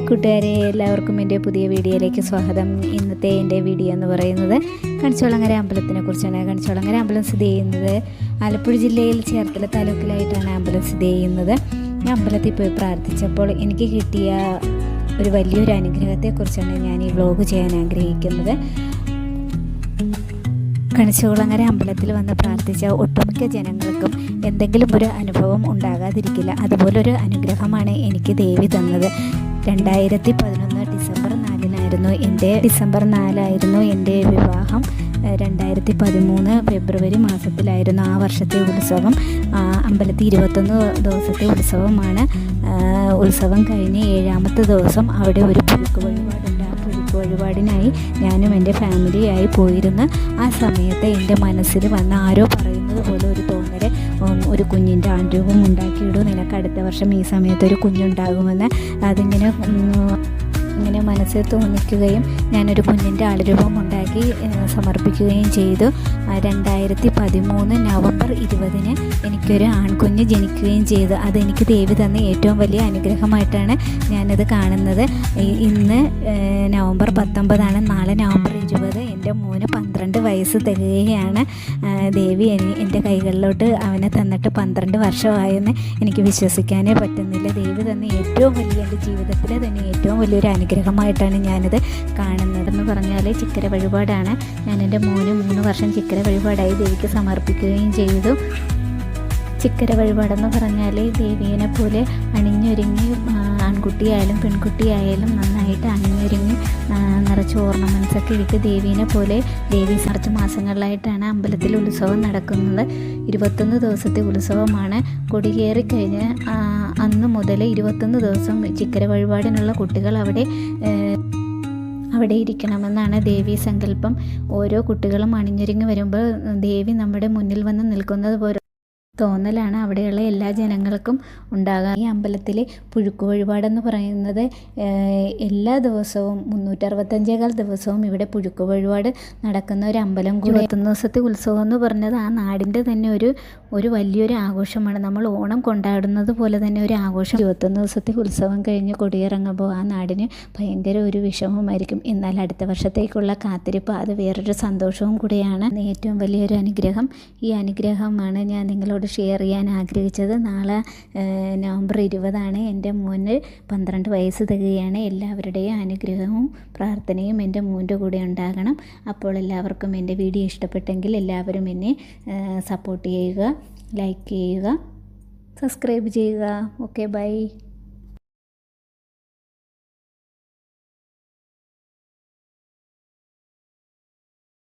കൂട്ടുകാരെ, എല്ലാവർക്കും എൻ്റെ പുതിയ വീഡിയോയിലേക്ക് സ്വാഗതം. ഇന്നത്തെ എൻ്റെ വീഡിയോ എന്ന് പറയുന്നത് കണിച്ചോളങ്ങര അമ്പലത്തിനെ കുറിച്ചാണ്. കണിച്ചോളങ്ങര അമ്പലം സ്ഥിതി ചെയ്യുന്നത് ആലപ്പുഴ ജില്ലയിൽ ചേർത്തല താലൂക്കിലായിട്ടാണ് അമ്പലം സ്ഥിതി ചെയ്യുന്നത്. ഈ അമ്പലത്തിൽ പോയി പ്രാർത്ഥിച്ചപ്പോൾ എനിക്ക് കിട്ടിയ ഒരു വലിയൊരു അനുഗ്രഹത്തെക്കുറിച്ചാണ് ഞാൻ ഈ വ്ലോഗ് ചെയ്യാൻ ആഗ്രഹിക്കുന്നത്. കണിച്ചോളങ്ങര അമ്പലത്തിൽ വന്ന് പ്രാർത്ഥിച്ച ഒട്ടുമിക്ക ജനങ്ങൾക്കും എന്തെങ്കിലും ഒരു അനുഭവം ഉണ്ടാകാതിരിക്കില്ല. അതുപോലൊരു അനുഗ്രഹമാണ് എനിക്ക് ദേവി തന്നത്. 2011 ഡിസംബർ 4 എൻ്റെ വിവാഹം. 2013 ഫെബ്രുവരി മാസത്തിലായിരുന്നു ആ വർഷത്തെ ഉത്സവം. അമ്പലത്തിൽ 21 ദിവസത്തെ ഉത്സവമാണ്. ഉത്സവം കഴിഞ്ഞ് 7ാമത്തെ ദിവസം അവിടെ ഒരു പുഴുക്ക് വഴിപാടുണ്ട്. ആ പുഴുക്ക് വഴിപാടിനായി ഞാനും എൻ്റെ ഫാമിലിയായി പോയിരുന്നു. ആ സമയത്ത് എൻ്റെ മനസ്സിൽ വന്ന ആരോ പറയുന്നത് പോലെ ഒരു തോന്നൽ, ഒരു കുഞ്ഞിൻ്റെ ആൺരൂപം ഉണ്ടാക്കിയിടും, നിനക്ക് അടുത്ത വർഷം ഈ സമയത്ത് ഒരു കുഞ്ഞുണ്ടാകുമെന്ന്. ഇങ്ങനെ മനസ്സിൽ തോന്നിക്കുകയും ഞാനൊരു കുഞ്ഞിൻ്റെ ആൾരൂപം ഉണ്ടാക്കി സമർപ്പിക്കുകയും ചെയ്തു. 2013 നവംബർ 20 എനിക്കൊരു ആൺകുഞ്ഞ് ജനിക്കുകയും ചെയ്തു. അതെനിക്ക് ദേവി തന്ന ഏറ്റവും വലിയ അനുഗ്രഹമായിട്ടാണ് ഞാനത് കാണുന്നത്. ഇന്ന് നവംബർ 19, നാളെ നവംബർ 20 എൻ്റെ മോന് 12 വയസ്സ് തികയുകയാണ്. ദേവി എൻ്റെ കൈകളിലോട്ട് അവനെ തന്നിട്ട് 12 വർഷമായെന്ന് എനിക്ക് വിശ്വസിക്കാനേ പറ്റുന്നില്ല. ദേവി തന്ന ഏറ്റവും വലിയ, എൻ്റെ ജീവിതത്തിലെ തന്നെ ഏറ്റവും വലിയൊരു അനുഗ്രഹമായിട്ടാണ് ഞാനിത് കാണുന്നതെന്ന് പറഞ്ഞാൽ ചിക്കര വഴിപാടാണ്. ഞാൻ എൻ്റെ മോന് 3 വർഷം ചിക്കര വഴിപാടായി ദേവിക്ക് സമർപ്പിക്കുകയും ചെയ്തു. ചിക്കര വഴിപാടെന്ന് പറഞ്ഞാൽ ദേവീനെ പോലെ അണിഞ്ഞൊരുങ്ങി, ആൺകുട്ടിയായാലും പെൺകുട്ടിയായാലും നന്നായിട്ട് അണിഞ്ഞൊരുങ്ങി നിറച്ച് ഓർണമെൻറ്റ്സൊക്കെ ഇട്ട് ദേവീനെ പോലെ കുറച്ച് മാസങ്ങളിലായിട്ടാണ് അമ്പലത്തിൽ ഉത്സവം നടക്കുന്നത്. 21 ദിവസത്തെ ഉത്സവമാണ്. കൊടികേറിക്കഴിഞ്ഞ് അന്ന് മുതൽ 21 ദിവസം ചിക്കര വഴിപാടിനുള്ള കുട്ടികൾ അവിടെ ഇരിക്കണമെന്നാണ് ദേവീ സങ്കല്പം. ഓരോ കുട്ടികളും അണിഞ്ഞൊരുങ്ങി വരുമ്പോൾ ദേവി നമ്മുടെ മുന്നിൽ വന്ന് നിൽക്കുന്നത് പോലെ തോന്നലാണ് അവിടെയുള്ള എല്ലാ ജനങ്ങൾക്കും ഉണ്ടാകാം. ഈ അമ്പലത്തിലെ പുഴുക്ക് വഴിപാടെന്ന് പറയുന്നത് എല്ലാ ദിവസവും 365 ദിവസവും ഇവിടെ പുഴുക്ക് വഴിപാട് നടക്കുന്ന ഒരു അമ്പലം കൂടി. 21 ദിവസത്തെ ഉത്സവം എന്ന് പറഞ്ഞത് ആ നാടിൻ്റെ തന്നെ ഒരു വലിയൊരു ആഘോഷമാണ്. നമ്മൾ ഓണം കൊണ്ടാടുന്നത് പോലെ തന്നെ ഒരു ആഘോഷം. 21 ദിവസത്തെ ഉത്സവം കഴിഞ്ഞ് കൊടിയിറങ്ങുമ്പോൾ ആ നാടിന് ഭയങ്കര ഒരു വിഷമമായിരിക്കും. എന്നാൽ അടുത്ത വർഷത്തേക്കുള്ള കാത്തിരിപ്പ്, അത് വേറൊരു സന്തോഷവും കൂടിയാണ്. ഏറ്റവും വലിയൊരു അനുഗ്രഹം, ഈ അനുഗ്രഹമാണ് ഞാൻ നിങ്ങളോട് ഷെയർ ചെയ്യാൻ ആഗ്രഹിച്ചത്. നാളെ നവംബർ 20 എൻ്റെ മോന് 12 വയസ്സ് തികയാണ്. എല്ലാവരുടെയും അനുഗ്രഹവും പ്രാർത്ഥനയും എൻ്റെ മോൻ്റെ കൂടെ ഉണ്ടാകണം. അപ്പോൾ എല്ലാവർക്കും എൻ്റെ വീഡിയോ ഇഷ്ടപ്പെട്ടെങ്കിൽ എല്ലാവരും എന്നെ സപ്പോർട്ട് ചെയ്യുക, ലൈക്ക് ചെയ്യുക, സബ്സ്ക്രൈബ് ചെയ്യുക. Okay, by.